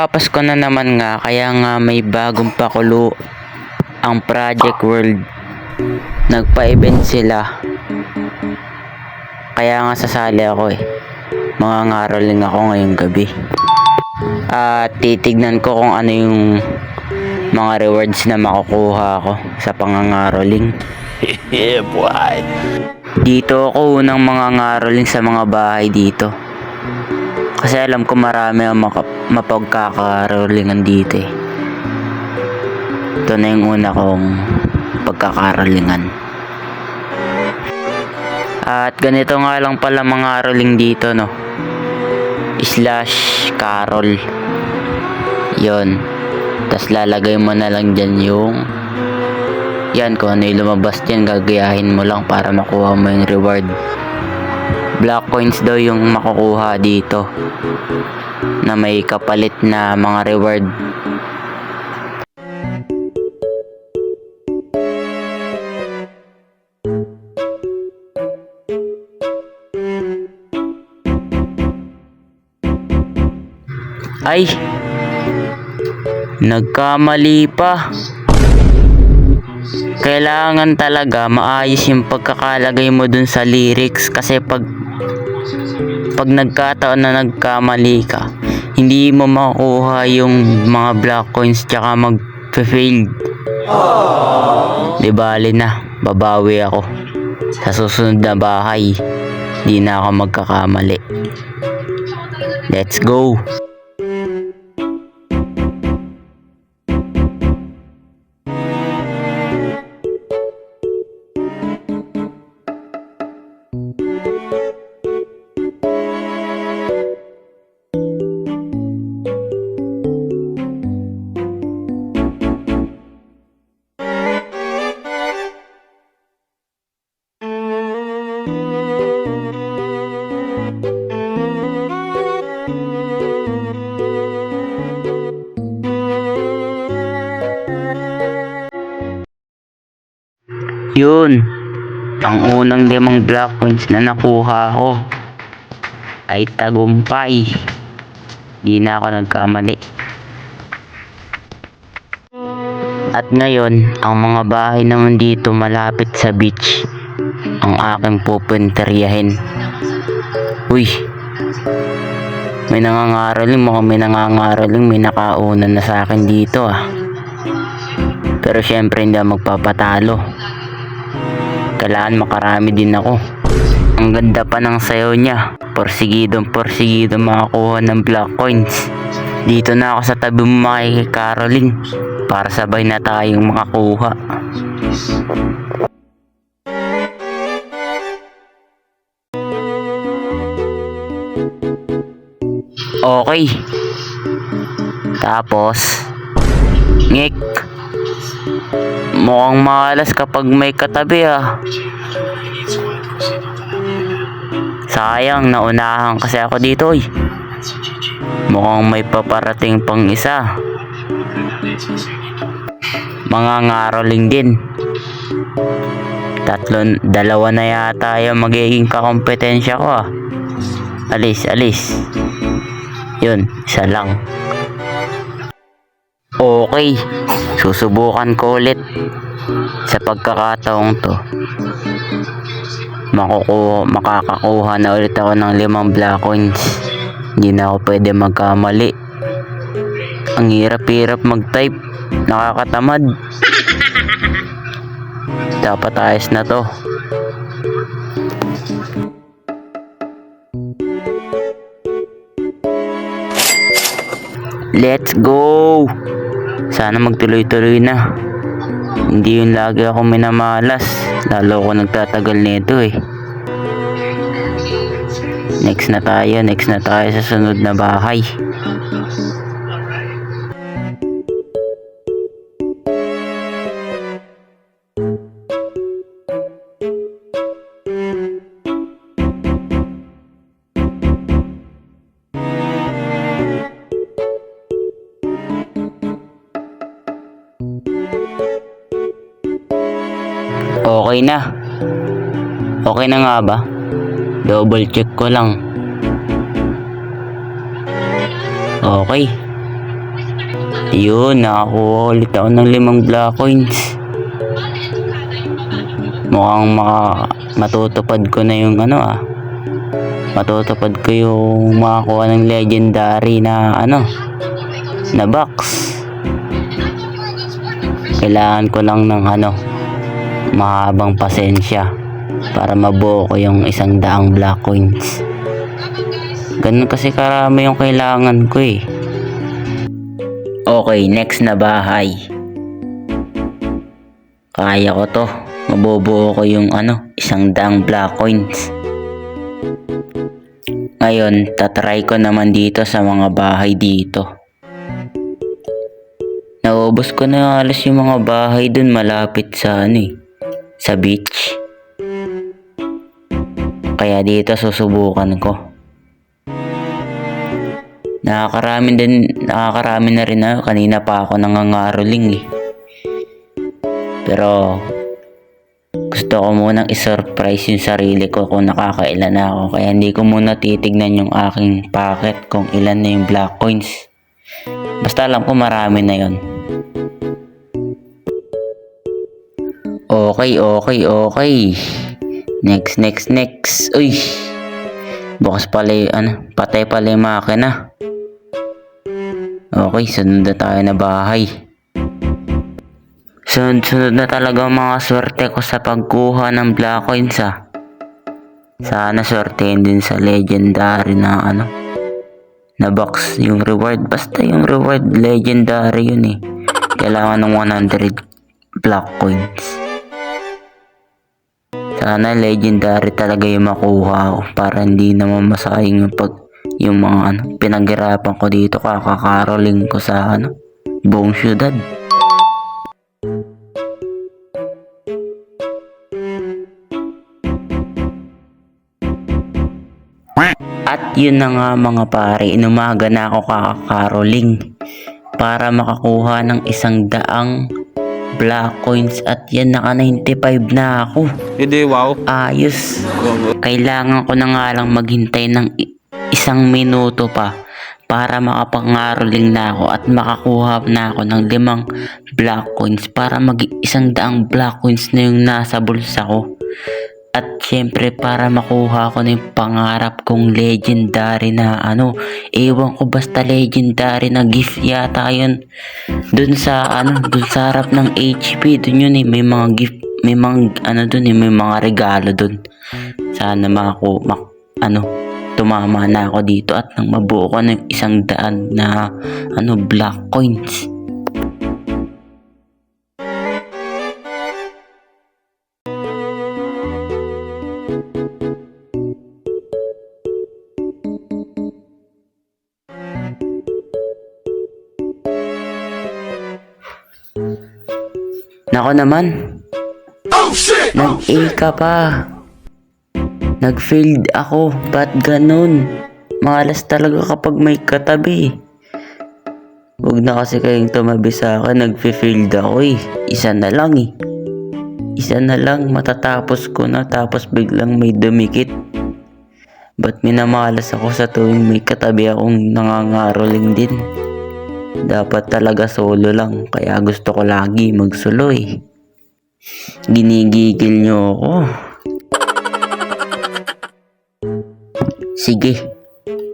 Magpapasko na naman nga, kaya nga may bagong pakulo ang Project World. Nagpa-event sila. Kaya nga sasali ako eh. Mangangaroling ako ngayong gabi. At titignan ko kung ano yung mga rewards na makukuha ko sa pangangaroling. Yeah, boy. Dito ako unang mangangaroling sa mga bahay dito. Kasi alam ko marami ang mapagkakarolingan dito eh. Ito na yung una kong pagkakarolingan. At ganito nga lang pala mga rolling dito, no? /carol. Yon. Tapos lalagay mo na lang dyan yung yan, kung ano yung lumabas dyan, gagayahin mo lang para makuha mo yung reward. Black coins daw yung makukuha dito na may kapalit na mga reward. Ay, nagkamali pa. Kailangan talaga maayos yung pagkakalagay mo dun sa lyrics, kasi pag nagkataon na nagkamali ka, hindi mo makukuha yung mga black coins, tsaka mag-fail. Di bali na, babawi ako sa susunod na bahay. Di na ako magkakamali. Let's go. Yun, ang unang 5 black coins na nakuha ko ay tagumpay. Di na ako nagkamali. At ngayon, ang mga bahay naman dito malapit sa beach ang aking pupunteryahin. Uy, may nangangaroling, mukhang may nangangaroling, may nakauna na sa akin dito ah. Pero syempre hindi ako magpapatalo. Kailangan makarami din ako. Ang ganda pa ng sayaw niya. Porsigido makakuha ng black coins. Dito na ako sa tabi mo makikikaroling para sabay na tayong makakuha. Okay. Tapos ngik. Mukhang malas kapag may katabi ah. Sayang, naunahan kasi ako dito eh. Mukhang may paparating pang isa. Mga ngaroling din. Dalawa na yata yung magiging kakompetensya ko ah. Alis. Yun, isa lang. Okay, susubukan ko ulit. Sa pagkakataong to, makakakuha na ulit ako ng 5 black coins. Hindi na ako pwede magkamali. Ang hirap mag-type, nakakatamad. Dapat ayos na to. Let's go. Sana magtuloy-tuloy na. Hindi yun lagi ako minamalas. Lalo ako nagtatagal nito eh. Next na tayo sa sunod na bahay. Okay na. Okay na nga ba? Double check ko lang. Okay. Yun, nakakuha ulit ako ng 5 black coins. Mukhang matutupad ko na yung matutupad ko yung makakuha ng legendary na na box. Kailangan ko lang ng mahabang pasensya para mabuo ko yung 100 black coins. Ganun kasi karami yung kailangan ko eh. Okay, next na bahay. Kaya ko to. Mabubuo ko yung 100 black coins. Ngayon, tatry ko naman dito sa mga bahay dito. Naubos ko na halos yung mga bahay dun malapit sa sa beach. Kaya dito susubukan ko. Nakakarami na rin ako. Kanina pa ako nangangaroling eh. Pero gusto ko munang isurprise yung sarili ko kung nakakailan na ako. Kaya hindi ko muna titignan yung aking packet kung ilan na yung black coins. Basta alam ko marami na yon. Okay. Next. Uy! Bukas pala yung patay pala yung makina. Okay, sunod na tayo na bahay. Sunod na talaga mga swerte ko sa pagkuha ng black coins Sana swertein din sa legendary na na box yung reward. Basta yung reward legendary yun eh. Kailangan ng 100 black coins. Sana legendary talaga yung makuha ko para hindi naman masayang yung mga pinaghirapan ko dito kakakaroling ko sa buong syudad. At yun na nga mga pare, inumaga na ako kakakaroling para makakuha ng 100 black coins at yan naka 95 na ako. Hindi, wow. Ayos. Kailangan ko na nga lang maghintay ng 1 minuto pa para makapangaroling na ako at makakuha na ako ng 5 black coins para mag 100 black coins na yung nasa bulsa ko. At syempre para makuha ko na yung pangarap kong legendary na ewan ko basta legendary na gift yata yun. Dun sa harap ng HP, dun yun eh, may mga gift, may mga may mga regalo dun. Sana tumama na ako dito at nang mabuo ko ng 100 na black coins. Nako naman. Oh shit! Nag-A ka pa. Nag-failed ako. Ba't ganun? Malas talaga kapag may katabi. Huwag na kasi kayong tumabi sa akin. Nag-failed ako eh. Isa na lang eh. Isa na lang. Matatapos ko na. Tapos biglang may dumikit. Ba't minamalas ako sa tuwing may katabi akong nangangaroling din? Dapat talaga solo lang. Kaya gusto ko lagi mag-solo eh. Ginigigil nyo ako. Sige.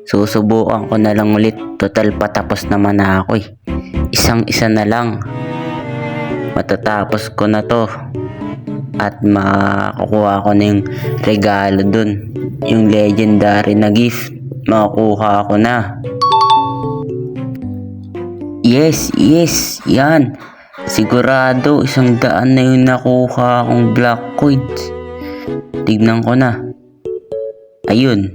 Susubukan ko na lang ulit. Total patapos naman na ako eh. Isang-isa na lang. Matatapos ko na to. At makakuha ko na yung regalo dun. Yung legendary na gift. Makakuha ko na. Yes, yan. Sigurado 100 na yung nakuha akong black coins. Tignan ko na. Ayun.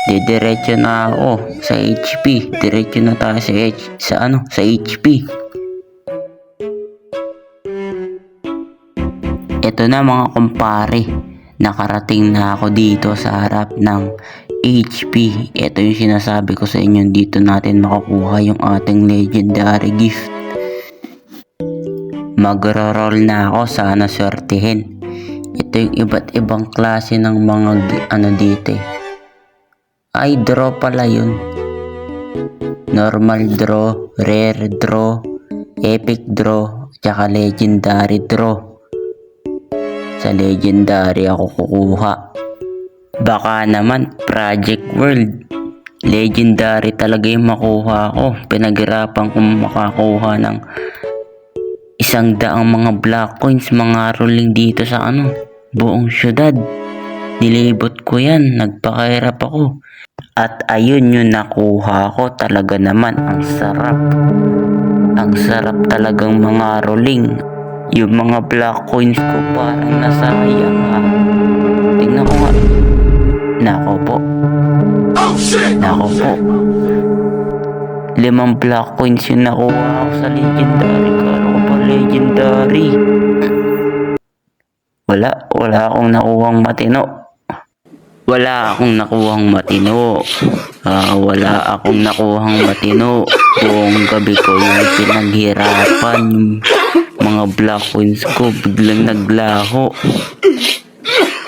Didiretso na ako sa HP. Diretso na tayo sa HP. Ito na mga kumpare. Nakarating na ako dito sa harap ng HP. Ito yung sinasabi ko sa inyo, dito natin makakuha yung ating legendary gift. Magro-roll na ako, sana swertihin. Ito yung iba't ibang klase ng mga dito eh. Ay, draw pala yun. Normal draw, rare draw, epic draw, tsaka legendary draw. Sa legendary ako kukuha. Baka naman Project World. Legendary talaga yung makuha ko. Pinaghirapan kong makakuha ng 100 mga black coins, mga rolling dito sa buong syudad. Nilibot ko yan, nagpakahirap ako. At ayun yung nakuha ko. Talaga naman, ang sarap. Ang sarap talagang mga rolling. Yung mga black coins ko parang nasayang ha. Tingnan ko nga. Nako po. Nako po. 5 black coins yung nakuha ko sa legendary. Kala ko pa legendary. Wala akong nakuhang matino. Wala akong nakuhang matino. Wala akong nakuhang matino. Buong gabi ko yung pinaghirapan. Yung mga black coins ko biglang naglaho.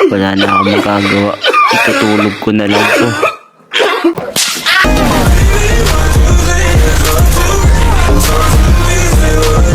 Wala na akong magagawa. Itutulog ko na lang to.